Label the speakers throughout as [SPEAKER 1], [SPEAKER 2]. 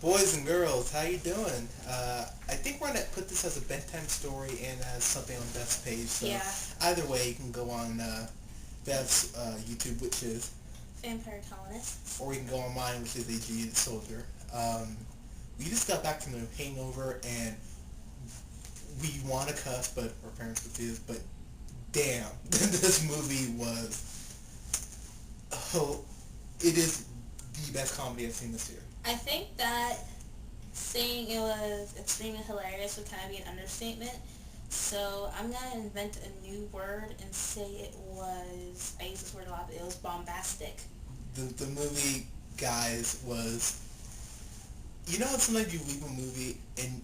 [SPEAKER 1] Boys and girls, how you doing? I think we're gonna put this as a bedtime story and as something on Beth's page. So
[SPEAKER 2] Yeah.
[SPEAKER 1] either way, you can go on Beth's YouTube, which is,
[SPEAKER 2] Fanpirecullenists.
[SPEAKER 1] or you can go on mine, which is AG the Soldier. We just got back from the Hangover, and we want to cuss, but our parents refuse. But damn, this movie was, oh, it is the best comedy I've seen this year.
[SPEAKER 2] I think that saying it was extremely hilarious would kind of be an understatement. So I'm going to invent a new word and say it was, I use this word a lot, but it was bombastic.
[SPEAKER 1] The movie, guys, was, you know, sometimes you leave a movie and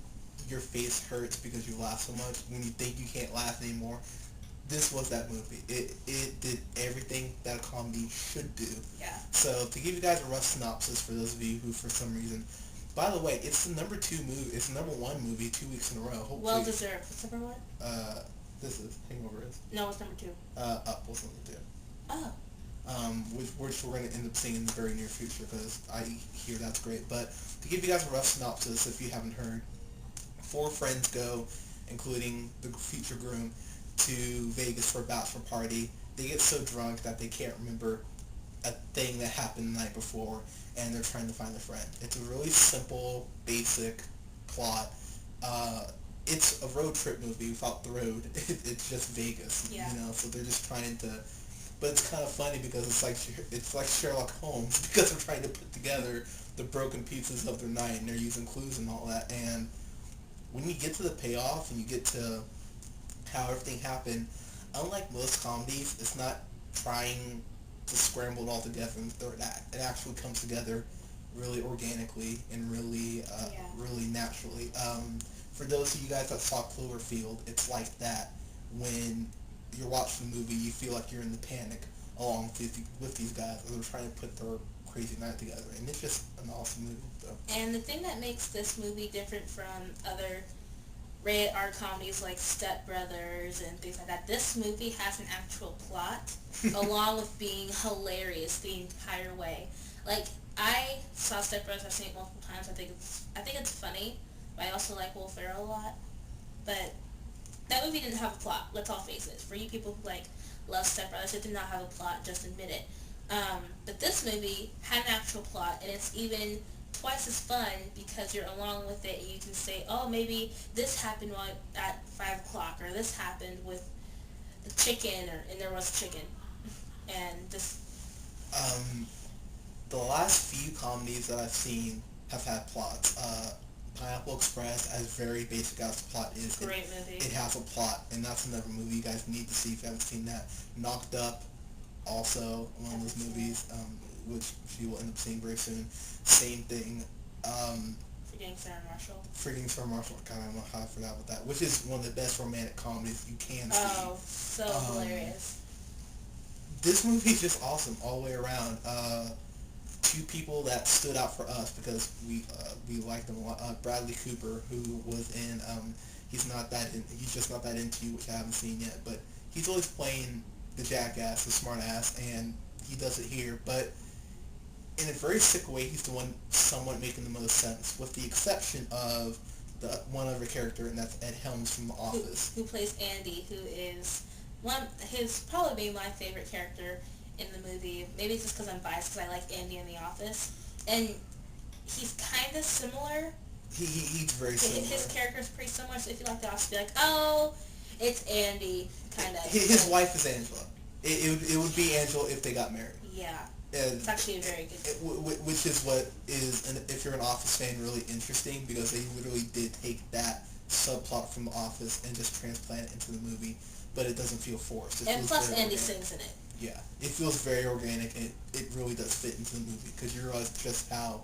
[SPEAKER 1] your face hurts because you laugh so much when you think you can't laugh anymore. This was that movie. It did everything that a comedy should do.
[SPEAKER 2] Yeah.
[SPEAKER 1] So to give you guys a rough synopsis for those of you who for some reason, by the way, it's the number 2 movie. It's the number 1 movie 2 weeks in a row. Hopefully,
[SPEAKER 2] Well deserved. What's number one?
[SPEAKER 1] This is Hangover is.
[SPEAKER 2] No, it's number two.
[SPEAKER 1] Up was number 2.
[SPEAKER 2] Oh.
[SPEAKER 1] Which we're going to end up seeing in the very near future because I hear that's great. But to give you guys a rough synopsis, if you haven't heard, 4 friends go, including the future groom, to Vegas for a bachelor party. They get so drunk that they can't remember a thing that happened the night before, and they're trying to find their friend. It's a really simple, basic plot. It's a road trip movie without the road. It's just Vegas,
[SPEAKER 2] Yeah.
[SPEAKER 1] you know. So they're just trying to. But it's kind of funny because it's like Sherlock Holmes because they're trying to put together the broken pieces of their night, and they're using clues and all that. And when you get to the payoff and you get to how everything happened, unlike most comedies, it's not trying to scramble it all together in the third act. It actually comes together really organically and really naturally. For those of you guys that saw Cloverfield, it's like that. When you're watching the movie, you feel like you're in the panic along with these guys. They're trying to put their crazy night together, and it's just an awesome movie. So.
[SPEAKER 2] And the thing that makes this movie different from other rated R comedies like Step Brothers and things like that, this movie has an actual plot along with being hilarious the entire way. Like, I saw Step Brothers, I've seen it multiple times. I think it's funny, but I also like Will Ferrell a lot. But that movie didn't have a plot, let's all face it. For you people who love Step Brothers, it did not have a plot, just admit it. But this movie had an actual plot, and it's even twice as fun because you're along with it and you can say, oh, maybe this happened at 5 o'clock, or this happened with the chicken, and there was chicken. And this...
[SPEAKER 1] The last few comedies that I've seen have had plots. Pineapple Express, as very basic as the plot is,
[SPEAKER 2] Great movie.
[SPEAKER 1] It has a plot, and that's another movie you guys need to see if you haven't seen that. Knocked Up, also one of those movies, which you will end up seeing very soon. Same thing.
[SPEAKER 2] Forgetting Sarah Marshall.
[SPEAKER 1] Forgetting Sarah Marshall. God, I don't know how I forgot about that. Which is one of the best romantic comedies you can see.
[SPEAKER 2] Oh, so hilarious.
[SPEAKER 1] This movie is just awesome all the way around. 2 people that stood out for us because we liked them a lot. Bradley Cooper, who was in, he's just not that into you, which I haven't seen yet, but he's always playing the jackass, the smart ass, and he does it here, but in a very sick way, he's the one somewhat making the most sense, with the exception of the one other character, and that's Ed Helms from The Office.
[SPEAKER 2] Who plays Andy, who is probably my favorite character in the movie. Maybe it's just because I'm biased because I like Andy in The Office. And he's kind of similar.
[SPEAKER 1] He's very similar.
[SPEAKER 2] His character is pretty similar, so if you like The Office, be like, oh, it's Andy, kind of.
[SPEAKER 1] His wife is Angela. It would be Angela if they got married.
[SPEAKER 2] Yeah. It's actually a very good...
[SPEAKER 1] Which is what is, if you're an Office fan, really interesting, because they literally did take that subplot from The Office and just transplant it into the movie, but it doesn't feel forced.
[SPEAKER 2] And plus Andy sings in it.
[SPEAKER 1] Yeah, it feels very organic, and it really does fit into the movie, because you realize just how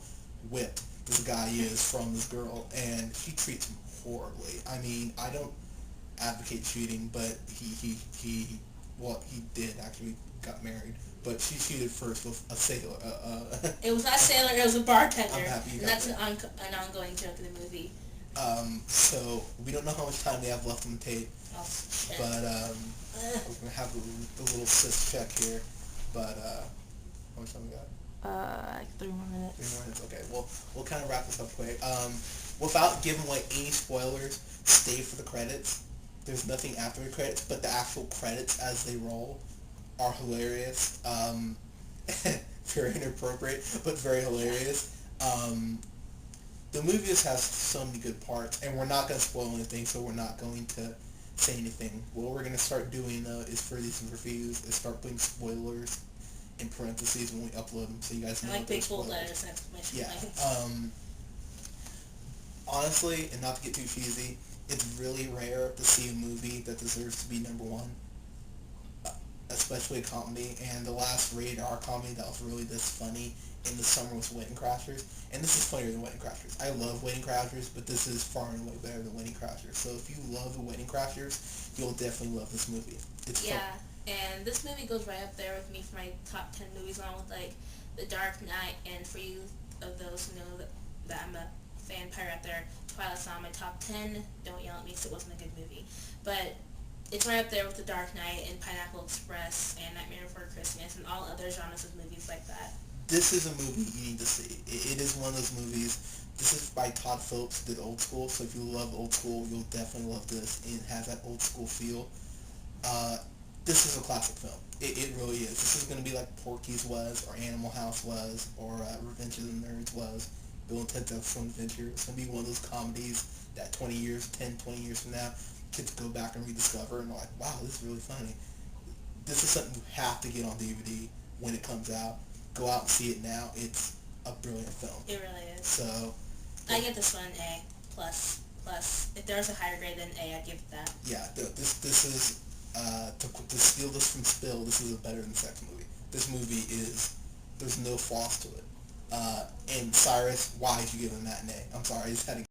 [SPEAKER 1] whipped this guy is from this girl, and she treats him horribly. I mean, I don't advocate cheating, but he did actually got married, but she cheated first with a sailor.
[SPEAKER 2] It was not a sailor, it was a bartender.
[SPEAKER 1] I'm happy you
[SPEAKER 2] and
[SPEAKER 1] got
[SPEAKER 2] that's an ongoing joke in the movie.
[SPEAKER 1] So we don't know how much time we have left on the tape.
[SPEAKER 2] Oh, shit.
[SPEAKER 1] But we're gonna have the little sis check here. But how much time we got?
[SPEAKER 2] Like 3 more minutes.
[SPEAKER 1] 3 more minutes. Okay. Well, we'll kind of wrap this up quick. Without giving away any spoilers, stay for the credits. There's nothing after the credits, but the actual credits as they roll are hilarious. Very inappropriate, but very hilarious. The movie just has so many good parts, and we're not going to spoil anything, so we're not going to say anything. What we're going to start doing, though, is for these reviews, is start putting spoilers in parentheses when we upload them, so you guys know.
[SPEAKER 2] I like
[SPEAKER 1] what those
[SPEAKER 2] big bold
[SPEAKER 1] spoilers.
[SPEAKER 2] letters and exclamation
[SPEAKER 1] Yeah.
[SPEAKER 2] points.
[SPEAKER 1] Honestly, and not to get too cheesy, it's really rare to see a movie that deserves to be number one, especially a comedy. And the last rated R comedy that was really this funny in the summer was Wedding Crashers, and this is funnier than Wedding Crashers. I love Wedding Crashers, but this is far and away better than Wedding Crashers. So if you love the Wedding Crashers, you'll definitely love this movie. It's
[SPEAKER 2] Yeah, and this movie goes right up there with me for my top 10 movies, along with like The Dark Knight, and for you of those who know that I'm a vampire out there, Twilight's not my top 10. Don't yell at me because it wasn't a good movie. But it's right up there with The Dark Knight and Pineapple Express and Nightmare Before Christmas and all other genres of movies like that.
[SPEAKER 1] This is a movie you need to see. It is one of those movies. This is by Todd Phillips, did Old School, so if you love Old School, you'll definitely love this. It has that old school feel. This is a classic film. It really is. This is going to be like Porky's was, or Animal House was, or Revenge of the Nerds was, Bill and Ted's Excellent Adventure. It's going to be one of those comedies that 10, 20 years from now, kids go back and rediscover and they're like, wow, this is really funny. This is something you have to get on DVD when it comes out. Go out and see it now. It's a brilliant film.
[SPEAKER 2] It really is.
[SPEAKER 1] So,
[SPEAKER 2] I give this one A plus. If there was a higher grade than A, I'd give it that.
[SPEAKER 1] yeah, this is to steal this from Spill. This is a better than sex movie. This movie is there's no flaws to it. And Cyrus, why did you give him that an A? I'm sorry, I just had to